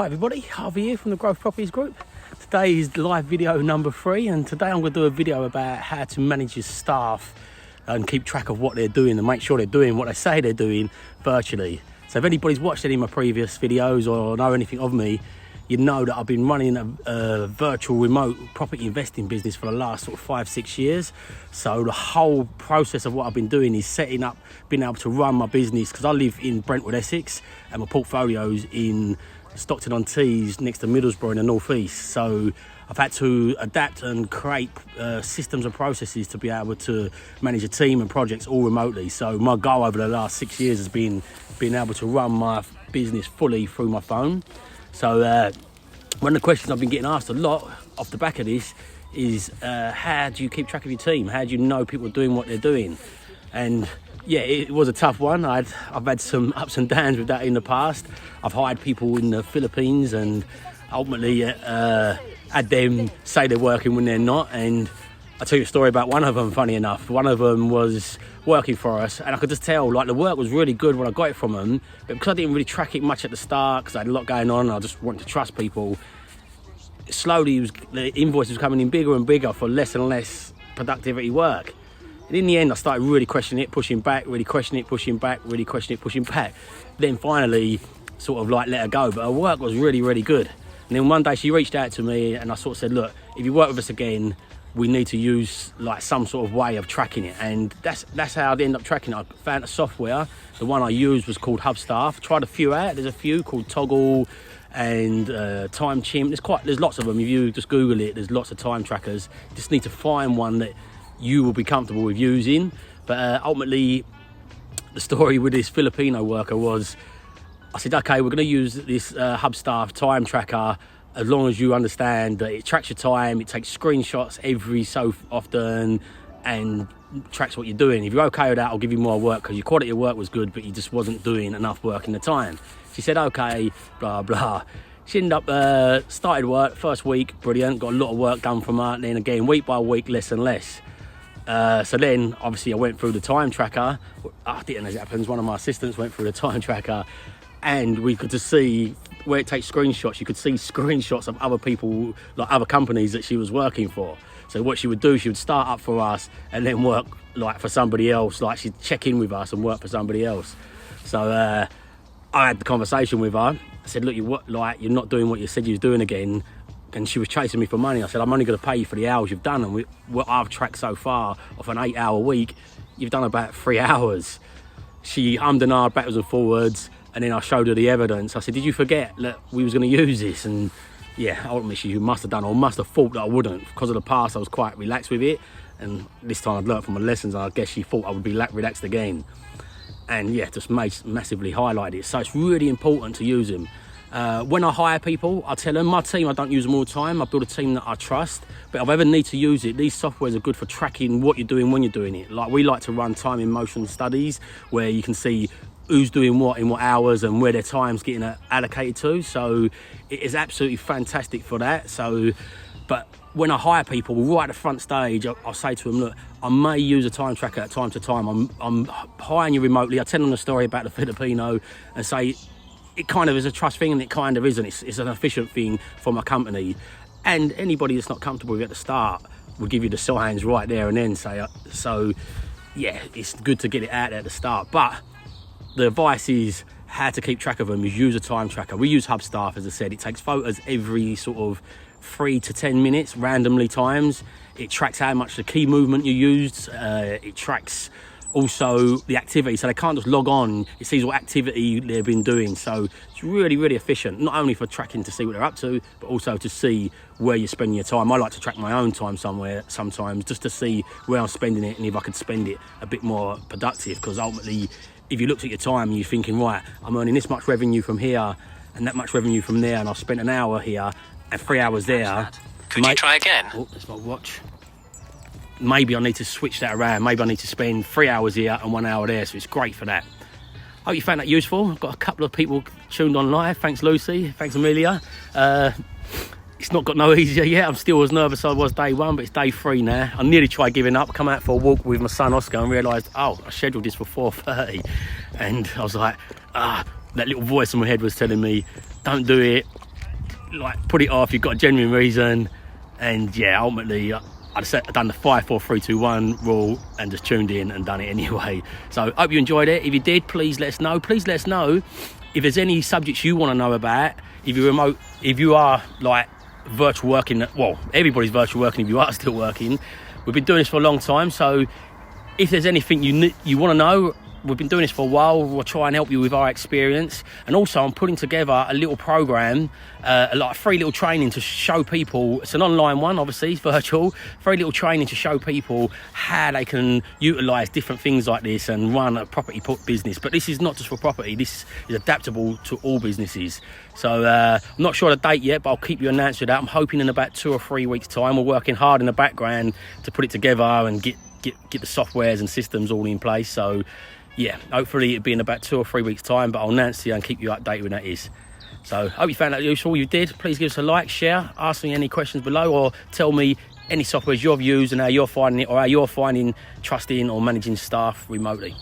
Hi everybody, Harvey here from the Growthproperties group. Today is live video number 3, and today I'm going to do a video about how to manage your staff and keep track of what they're doing and make sure they're doing what they say they're doing virtually. So if anybody's watched any of my previous videos or know anything of me, you know that I've been running a virtual remote property investing business for the last sort of 5-6 years. So the whole process of what I've been doing is setting up, being able to run my business, because I live in Brentwood, Essex, and my portfolio's in Stockton-on-Tees next to Middlesbrough in the northeast. So I've had to adapt and create systems and processes to be able to manage a team and projects all remotely. So my goal over the last 6 years has been being able to run my business fully through my phone. So one of the questions I've been getting asked a lot off the back of this is how do you keep track of your team? How do you know people are doing what they're doing? And yeah, it was a tough one. I've had some ups and downs with that in the past. I've hired people in the Philippines and ultimately had them say they're working when they're not. And I'll tell you a story about one of them, funny enough. One of them was working for us, and I could just tell, like, the work was really good when I got it from them, but because I didn't really track it much at the start, because I had a lot going on, I just wanted to trust people, slowly the invoice was coming in bigger and bigger for less and less productivity work. And in the end, I started really questioning it, pushing back, really questioning it, pushing back, really questioning it, pushing back. Then finally, sort of like let her go, but her work was really, really good. And then one day she reached out to me, and I sort of said, look, if you work with us again, we need to use like some sort of way of tracking it. And that's how I'd end up tracking it. I found a software. The one I used was called Hubstaff. Tried a few out. There's a few called Toggle and Time Chimp. There's lots of them. If you just Google it, there's lots of time trackers. You just need to find one that you will be comfortable with using. But ultimately, the story with this Filipino worker was, I said, okay, we're going to use this Hubstaff time tracker, as long as you understand that it tracks your time, it takes screenshots every so often and tracks what you're doing. If you're okay with that, I'll give you more work, because your quality of work was good, but you just wasn't doing enough work in the time. She said, okay, blah, blah. She ended up, started work, first week, brilliant, got a lot of work done from her, and then again, week by week, less and less. So then, obviously, I went through the time tracker. I didn't, as it happens, one of my assistants went through the time tracker, and we could just see where it takes screenshots. You could see screenshots of other people, like other companies that she was working for. So what she would do, she would start up for us and then work like for somebody else. Like she'd check in with us and work for somebody else. So I had the conversation with her. I said, look, you're not doing what you said you was doing again. And she was chasing me for money. I said, I'm only going to pay you for the hours you've done. And what I've tracked so far off an 8-hour week, you've done about 3 hours. She hummed and ahed backwards and forwards. And then I showed her the evidence. I said, did you forget that we was going to use this? And yeah, ultimately she must have done, or must have thought that I wouldn't. Because of the past, I was quite relaxed with it. And this time I'd learned from my lessons, and I guess she thought I would be relaxed again. And yeah, just massively highlighted it. So it's really important to use them. When I hire people, I tell them, my team, I don't use them all the time. I build a team that I trust. But if I ever need to use it, these softwares are good for tracking what you're doing when you're doing it. Like, we like to run time in motion studies where you can see who's doing what in what hours and where their time's getting allocated to. So it is absolutely fantastic for that. So, but when I hire people right at the front stage, I'll say to them, look, I may use a time tracker at time to time. I'm hiring you remotely. I tell them the story about the Filipino and say, it kind of is a trust thing, and it kind of isn't. It's an efficient thing for my company. And anybody that's not comfortable with it at the start will give you the signs right there and then. So yeah, it's good to get it out there at the start. But the advice is how to keep track of them is use a time tracker. We use Hubstaff, as I said. It takes photos every sort of 3 to 10 minutes, randomly times. It tracks how much the key movement you used. It tracks also the activity, so they can't just log on. It sees what activity they've been doing. So it's really, really efficient, not only for tracking to see what they're up to, but also to see where you're spending your time. I like to track my own time sometimes, just to see where I'm spending it and if I could spend it a bit more productive. Because ultimately, if you looked at your time and you're thinking, right, I'm earning this much revenue from here and that much revenue from there, and I've spent an hour here and 3 hours there. Could you try again? Oh, that's my watch. Maybe I need to switch that around. Maybe I need to spend 3 hours here and 1 hour there. So it's great for that. Hope you found that useful. I've got a couple of people tuned on live. Thanks, Lucy. Thanks, Amelia. It's not got no easier yet. I'm still as nervous as I was day 1, but it's day 3 now. I nearly tried giving up. Come out for a walk with my son Oscar and realised, oh, I scheduled this for 4:30, and I was like, that little voice in my head was telling me, don't do it. like put it off, you've got a genuine reason. And yeah, ultimately I've done the 5, 4, 3, 2, 1 rule and just tuned in and done it anyway. So hope you enjoyed it. If you did, please let us know. Please let us know if there's any subjects you want to know about. If you are like virtual working, well, everybody's virtual working if you are still working. We've been doing this for a long time, so if there's anything you want to know, we've been doing this for a while. We'll try and help you with our experience. And also I'm putting together a little program, like a free little training to show people. It's an online one, obviously, it's virtual. Free little training to show people how they can utilize different things like this and run a property business. But this is not just for property, this is adaptable to all businesses. So I'm not sure of the date yet, but I'll keep you announced with that. I'm hoping in about 2 or 3 weeks time. We're working hard in the background to put it together and get the softwares and systems all in place. So yeah, hopefully it'll be in about 2 or 3 weeks time, but I'll announce to you and keep you updated when that is. So hope you found that useful. You did, please give us a like, share, ask me any questions below, or tell me any softwares you've used and how you're finding it, or how you're finding trusting or managing staff remotely.